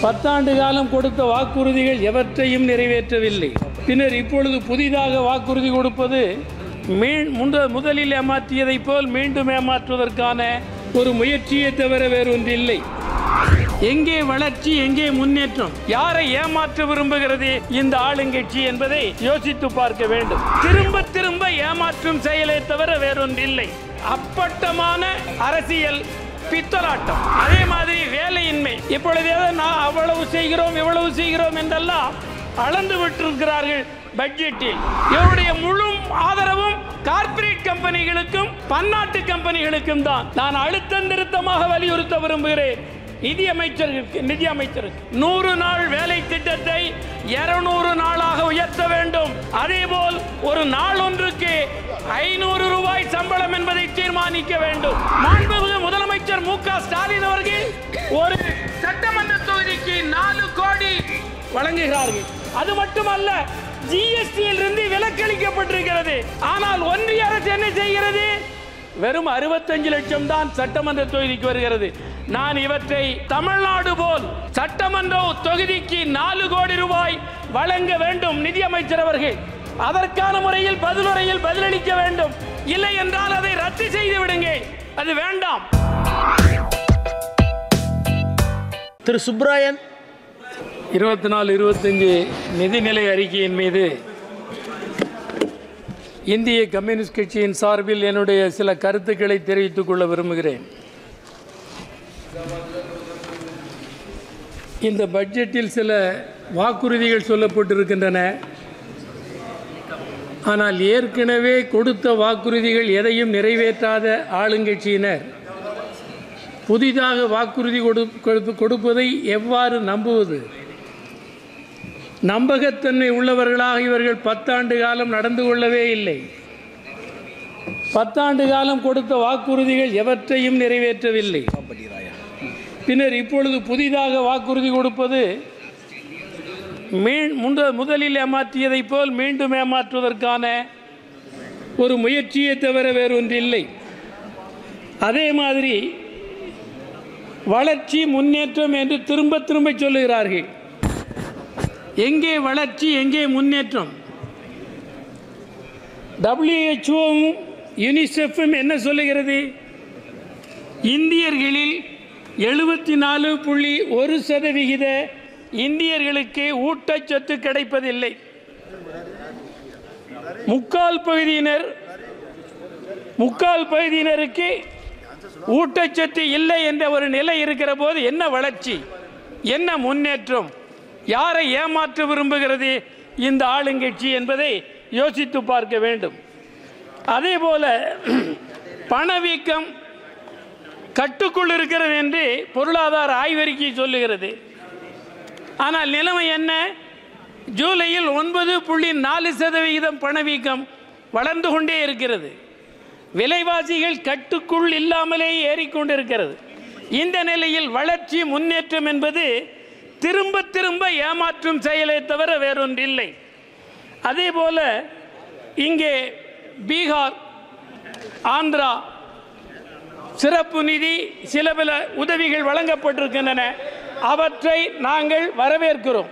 10 ஆண்டு காலம் கொடுத்த வாக்குறுதிகள் எவற்றையும் நிறைவேற்றவில்லை. பின்னர் இப்பொழுது புதிதாக வாக்குறுதி கொடுப்பது முதலில் ஏமாற்றியதைப் போல் மீண்டும் ஏமாற்றுவதற்கான ஒரு முயற்சியை தவிர வேறொன்றில்லை. எங்கே வளர்ச்சி, எங்கே முன்னேற்றம், யாரை ஏமாற்ற விரும்புகிறது இந்த ஆளுங்கட்சி என்பதை யோசித்து பார்க்க வேண்டும். திரும்ப திரும்ப ஏமாற்றும் செயலை தவிர வேறொன்றில்லை. அப்பட்டமான அரசியல் பித்தலாட்டம். அதே மாதிரி வேலையின்மை. இப்பொழுது நான் அவ்வளவு செய்கிறோம் இவ்வளவு செய்கிறோம் என்றெல்லாம் அளந்து விட்டிருக்கிறார்கள் பட்ஜெட்டில். இவருடைய முழு ஆதரவும் கார்ப்பரேட் கம்பெனிகளுக்கும் பன்னாட்டு கம்பெனிகளுக்கும் தான். நான் அழுத்தம் திருத்தமாக வலியுறுத்த விரும்புகிறேன். நிதி அமைச்சருக்கு 100 நாள் வேலை திட்டத்தை 200 நாளாக உயர்த்த வேண்டும். அதேபோல் ஒரு நாள் ஒன்றுக்கு 500 ரூபாய் சம்பளம் என்பதை தீர்மானிக்க வேண்டும். மாண்புமிகு முதலமைச்சர் மு.க. ஸ்டாலின் அவர்கள் ஒரு சட்டமன்ற தொகுதிக்கு 4 கோடி வழங்குகிறார்கள். அது மட்டுமல்ல, ஜிஎஸ்டியில் இருந்து விலக்களிக்கப்பட்டிருக்கிறது. ஆனால் ஒன்றிய அரசு என்ன செய்கிறது? வெறும் 65 லட்சம் தான் சட்டமன்ற தொகுதிக்கு வருகிறது. நான் இவற்றை தமிழ்நாடு போல் சட்டமன்ற தொகுதிக்கு 4 கோடி ரூபாய் வழங்க வேண்டும். நிதியமைச்சர் அவர்கள் அதற்கான முறையில் பதிலுரையில் பதிலளிக்க வேண்டும். இல்லை என்றால் அதை ரத்து செய்து விடுங்கள். அது வேண்டாம். திரு சுப்ராயன் 24-25 நிதிநிலை அறிக்கையின் மீது இந்திய கம்யூனிஸ்ட் கட்சியின் சார்பில் என்னுடைய சில கருத்துக்களை தெரிவித்துக் கொள்ள விரும்புகிறேன். இந்த பட்ஜெட்டில் சில வாக்குறுதிகள் சொல்லப்பட்டிருக்கின்றன. ஆனால் ஏற்கனவே கொடுத்த வாக்குறுதிகள் எதையும் நிறைவேற்றாத ஆளுங்கட்சியினர் புதிதாக வாக்குறுதி கொடுப்பதை எவ்வாறு நம்புவது? நம்பகத்தன்மை உள்ளவர்களாக இவர்கள் 10 ஆண்டு காலம் நடந்து கொள்ளவே இல்லை. 10 ஆண்டு காலம் கொடுத்த வாக்குறுதிகள் எவற்றையும் நிறைவேற்றவில்லை. பின்னர் இப்பொழுது புதிதாக வாக்குறுதி கொடுப்பது முதலில் ஏமாற்றியதைப் போல் மீண்டும் ஏமாற்றுவதற்கான ஒரு முயற்சியை தவிர வேறொன்றில்லை. அதே மாதிரி வளர்ச்சி, முன்னேற்றம் என்று திரும்ப திரும்ப சொல்லுகிறார்கள். எங்கே வளர்ச்சி, எங்கே முன்னேற்றம்? WHO-வும் யுனிசெஃப்பும் என்ன சொல்லுகிறது? இந்தியர்களில் 74.1% இந்தியர்களுக்கு ஊட்டச்சத்து கிடைப்பதில்லை. முக்கால் பகுதியினருக்கு ஊட்டச்சத்து இல்லை என்ற ஒரு நிலை இருக்கிற போது என்ன வளர்ச்சி, என்ன முன்னேற்றம், யாரை ஏமாற்ற விரும்புகிறது இந்த ஆளுங்கட்சி என்பதை யோசித்து பார்க்க வேண்டும். அதே போல பணவீக்கம் கட்டுக்குள் இருக்கிறது என்று பொருளாதார ஆய்வறிக்கை சொல்லுகிறது. ஆனால் நிலைமை என்ன? ஜூலையில் 9.4% பணவீக்கம் வளர்ந்து கொண்டே இருக்கிறது. விலைவாசிகள் கட்டுக்குள் இல்லாமலே ஏறிக்கொண்டிருக்கிறது. இந்த நிலையில் வளர்ச்சி, முன்னேற்றம் என்பது திரும்ப திரும்ப ஏமாற்றும் செயலை தவிர வேறொன்றில்லை. அதே போல இங்கே பீகார், ஆந்திரா சிறப்பு நிதி, சில பல உதவிகள் வழங்கப்பட்டிருக்கின்றன. அவற்றை நாங்கள் வரவேற்கிறோம்.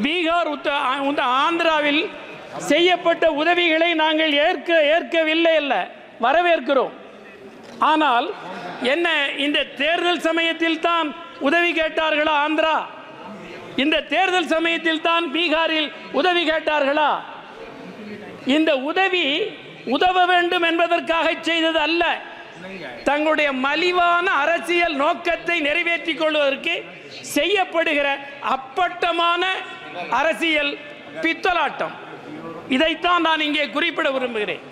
பீகார், ஆந்திராவில் செய்யப்பட்ட உதவிகளை நாங்கள் ஏற்கவில்லை அல்ல, வரவேற்கிறோம். ஆனால் என்ன, இந்த தேர்தல் சமயத்தில் தான் உதவி கேட்டார்களா ஆந்திரா? இந்த தேர்தல் சமயத்தில் தான் பீகாரில் உதவி கேட்டார்களா? இந்த உதவ வேண்டும் என்பதற்காக செய்தது அல்ல. தங்களுடைய மலிவான அரசியல் நோக்கத்தை நிறைவேற்றிக் கொள்வதற்கு செய்யப்படுகிற அப்பட்டமான அரசியல் பித்தலாட்டம். இதைத்தான் நான் இங்கே குறிப்பிட விரும்புகிறேன்.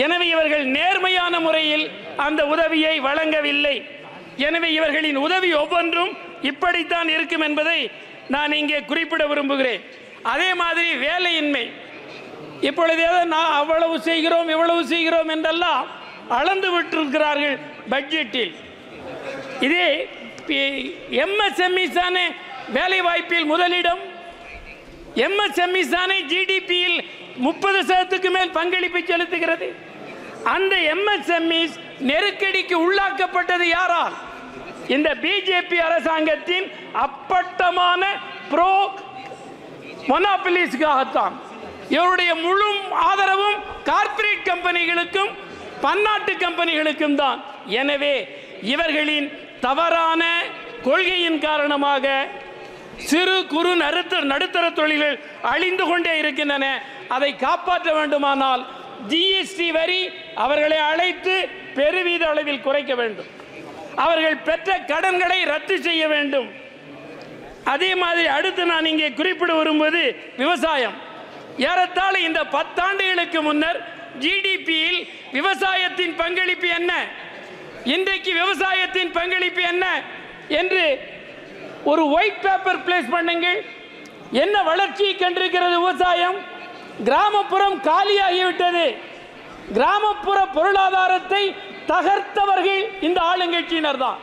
எனவே இவர்கள் நேர்மையான முறையில் அந்த உதவியை வழங்கவில்லை. எனவே இவர்களின் உதவி ஒவ்வொன்றும் இப்படித்தான் இருக்கும் என்பதை நான் இங்கே குறிப்பிட விரும்புகிறேன். அதே மாதிரி வேலையின்மை. இப்பொழுது நான் அவ்வளவு செய்கிறோம் இவ்வளவு செய்கிறோம் என்றெல்லாம் அளந்து விட்டிருக்கிறார்கள் பட்ஜெட்டில். இதே எம்எஸ்எம்இஸ் தானே வேலை வாய்ப்பில் முதலிடம். எம்எஸ்எம்இஸ் தானே ஜிடிபியில் 30% மேல் பங்களிப்பு செலுத்துகிறது. அந்த எம்எஸ்எம்இஸ் நெருக்கடிக்கு உள்ளாக்கப்பட்டது யாரால்? இந்த பிஜேபி அரசாங்கத்தின் அப்பட்டமான ப்ரோ மொனோபலிஸ்காகத்தான். இவருடைய முழு ஆதரவும் கார்ப்பரேட் கம்பெனிகளுக்கும் பன்னாட்டு கம்பெனிகளுக்கும் தான். எனவே இவர்களின் தவறான கொள்கையின் காரணமாக சிறு குறு நடுத்தர தொழில்கள் அழிந்து கொண்டே இருக்கின்றன. அதை காப்பாற்ற வேண்டுமானால் ஜிஎஸ்டி வரி அவர்களை அழைத்து பெருவீத அளவில் குறைக்க வேண்டும். அவர்கள் பெற்ற கடன்களை ரத்து செய்ய வேண்டும். அதே மாதிரி அடுத்து நான் இங்கே குறிப்பிட விரும்புவது விவசாயம். ஏறத்தாழ இந்த 10 ஆண்டுகளுக்கு முன்னர் ஜிடிபியில் விவசாயத்தின் பங்களிப்பு என்ன, இன்றைக்கு விவசாயத்தின் பங்களிப்பு என்ன என்று ஒரு ஒயிட் பேப்பர் பிளேஸ் பண்ணுங்கள். என்ன வளர்ச்சியை கண்டிருக்கிறது விவசாயம்? கிராமப்புறம் காலியாகிவிட்டது. கிராமப்புற பொருளாதாரத்தை தகர்த்தவர்கள் இந்த ஆளுங்கட்சியினர் தான்.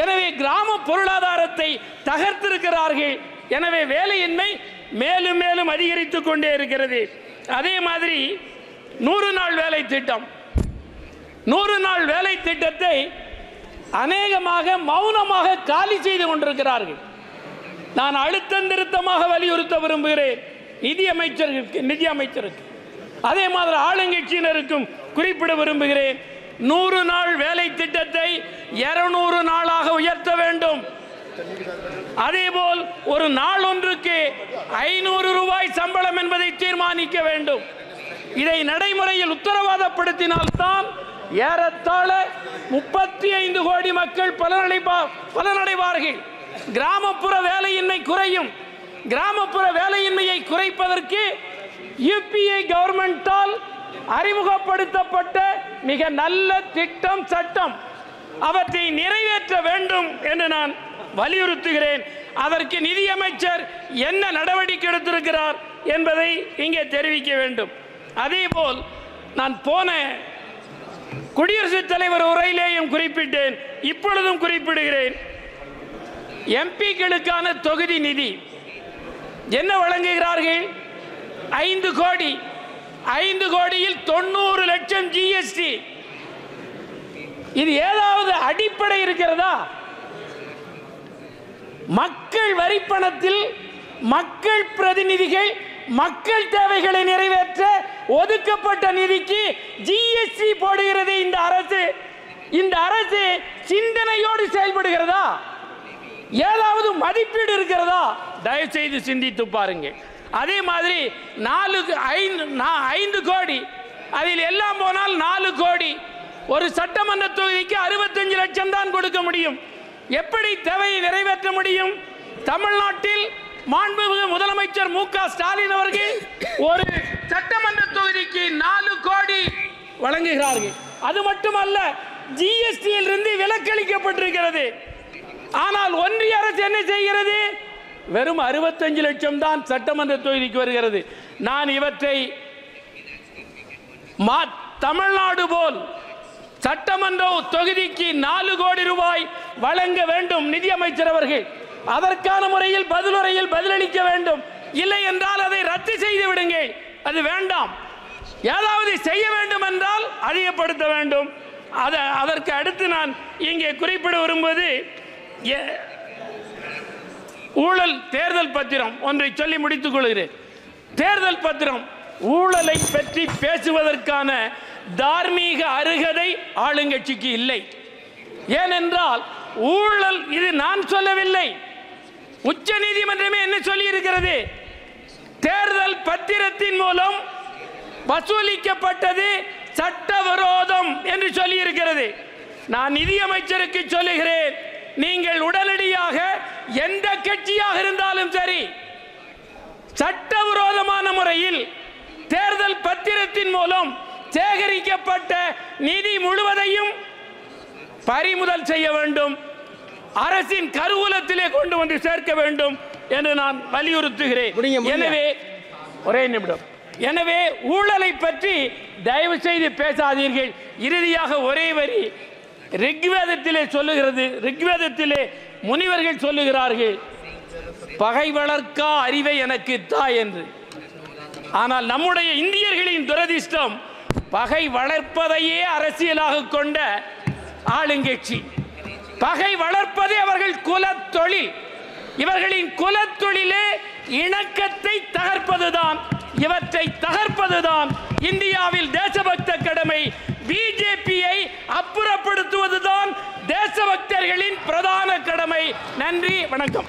எனவே கிராம பொருளாதாரத்தை தகர்த்திருக்கிறார்கள். எனவே வேலையின்மை மேலும் மேலும் அதிகரித்து கொண்டே இருக்கிறது. அதே மாதிரி 100 நாள் வேலை திட்டம், 100 நாள் வேலை திட்டத்தை அநேகமாக மௌனமாக காலி செய்து கொண்டிருக்கிறார்கள். நான் அழுத்தம் திருத்தமாக வலியுறுத்த விரும்புகிறேன் நிதி அமைச்சருக்கு, அதே மாதிரி ஆளுங்கட்சியினருக்கும் குறிப்பிட விரும்புகிறேன். 100 நாள் வேலை திட்டத்தை 200 நாளாக உயர்த்த வேண்டும். அதேபோல் ஒரு நாள் ஒன்றுக்கு 500 ரூபாய் சம்பளம் என்பதை தீர்மானிக்க வேண்டும். இதை நடைமுறையில் உத்தரவாதப்படுத்தினால்தான் ஏறத்தாழ 35 கோடி மக்கள் பலனடைவார்கள். கிராமப்புற வேலையின்மை குறையும். கிராமப்புற வேலையின்மையை குறைப்பதற்கு யுபிஏ கவர்மெண்டால் அறிமுகப்படுத்தப்பட்ட மிக நல்ல திட்டம், சட்டம், அவற்றை நிறைவேற்ற வேண்டும் என்று நான் வலியுறுத்துகிறேன். அதற்கு நிதியமைச்சர் என்ன நடவடிக்கை எடுத்திருக்கிறார் என்பதை இங்கே தெரிவிக்க வேண்டும். அதேபோல் நான் போன குடியரசுத் தலைவர் உரையிலேயும் குறிப்பிட்டேன், இப்பொழுதும் குறிப்பிடுகிறேன். எம்பிக்களுக்கான தொகுதி நிதி என்ன வழங்குகிறார்கள்? 5 கோடி. 5 கோடியில் 90 லட்சம் ஜிஎஸ்டி. இது ஏதாவது அடிப்படை இருக்கிறதா? மக்கள் வரிப்பணத்தில் மக்கள் பிரதிநிதிகள் மக்கள் தேவைகளை நிறைவேற்ற ஒதுக்கப்பட்ட நிதிக்கு ஜிஎஸ்டி போடுகிறது இந்த அரசு. இந்த அரசு சிந்தனையோடு செயல்படுகிறதா? ஏதாவது மதிப்பீடு இருக்கிறதா? தயவு செய்து சிந்தித்து பாருங்கள். அதே மாதிரி 5 கோடி, அதில் எல்லாம் போனால் 4 கோடி. ஒரு சட்டமன்ற தொகுதிக்கு 65 லட்சம் தான் கொடுக்க முடியும். எப்படி தேவையை நிறைவேற்ற முடியும்? தமிழ்நாட்டில் மாண்புமிகு முதலமைச்சர் மு.க. ஸ்டாலின் அவர்கள் ஒரு சட்டமன்ற தொகுதிக்கு 4 கோடி வழங்குகிறார்கள். அது மட்டுமல்ல, ஜிஎஸ்டியில் இருந்து விலக்களிக்கப்பட்டிருக்கிறது. ஆனால் ஒன்றிய அரசு என்ன செய்கிறது? வெறும் 65 லட்சம் தான் சட்டமன்ற தொகுதிக்கு வருகிறது. நான் இவற்றை தமிழ்நாடு போல் சட்டமன்ற தொகுதிக்கு 4 கோடி ரூபாய் வழங்க வேண்டும் நிதியமைச்சர் அவர்கள். அதற்கான முறையில் பதிலுரையில் பதிலளிக்க வேண்டும். இல்லை என்றால் அதை ரத்து செய்து விடுங்கள். அது வேண்டாம். ஏதாவது செய்ய வேண்டும் என்றால் அதிகப்படுத்த வேண்டும். அதற்கு அடுத்து நான் இங்கே குறிப்பிட விரும்புவது ஊழல் தேர்தல் பத்திரம் ஒன்றை சொல்லி முடித்துக் கொள்கிறேன். தேர்தல் பத்திரம் ஊழலை பற்றி பேசுவதற்கான தார்மீக அருகதை ஆளுங்கட்சிக்கு இல்லை. ஏனென்றால் ஊழல், இது நான் சொல்லவில்லை, உச்ச நீதிமன்றமே என்ன சொல்லி இருக்கிறது? தேர்தல் பத்திரத்தின் மூலம் வசூலிக்கப்பட்டது சட்டவிரோதம் என்று சொல்லி இருக்கிறது. நான் நிதியமைச்சருக்கு சொல்லுகிறேன், நீங்கள் உடனடியாக எந்த கட்சியாக இருந்தாலும் சரி, சட்டவிரோதமான முறையில் தேர்தல் பத்திரத்தின் மூலம் சேகரிக்கப்பட்ட நிதி முழுவதையும் பறிமுதல் செய்ய வேண்டும். அரசின் கருவூலத்திலே கொண்டு வந்து சேர்க்க வேண்டும் என்று நான் வலியுறுத்துகிறேன். எனவே ஒரே நிமிடம். எனவே ஊழலை பற்றி தயவு செய்து பேசாதீர்கள். இறுதியாக ஒரே வரி ரிக்வேதத்திலே சொல்லுகிறது. ரிக்வேதத்திலே முனிவர்கள் சொல்லுகிறார்கள், பகை வளர்க்கா அறிவை எனக்கு தா என்று. ஆனால் நம்முடைய இந்தியர்களின் துரதிர்ஷ்டம், பகை வளர்ப்பதையே அரசியலாக கொண்ட ஆளுங்கட்சி. பகை வளர்ப்பதே அவர்கள் குலத்தொழில். இவர்களின் குலத்தொழிலே இணக்கத்தை தகர்ப்பதுதான். இவற்றை தகர்ப்பதுதான் இந்தியாவில் தேசபக்த கடமை. பிஜேபியை அப்புறப்படுத்துவதுதான் தேசபக்தர்களின் பிரதான கடமை. நன்றி, வணக்கம்.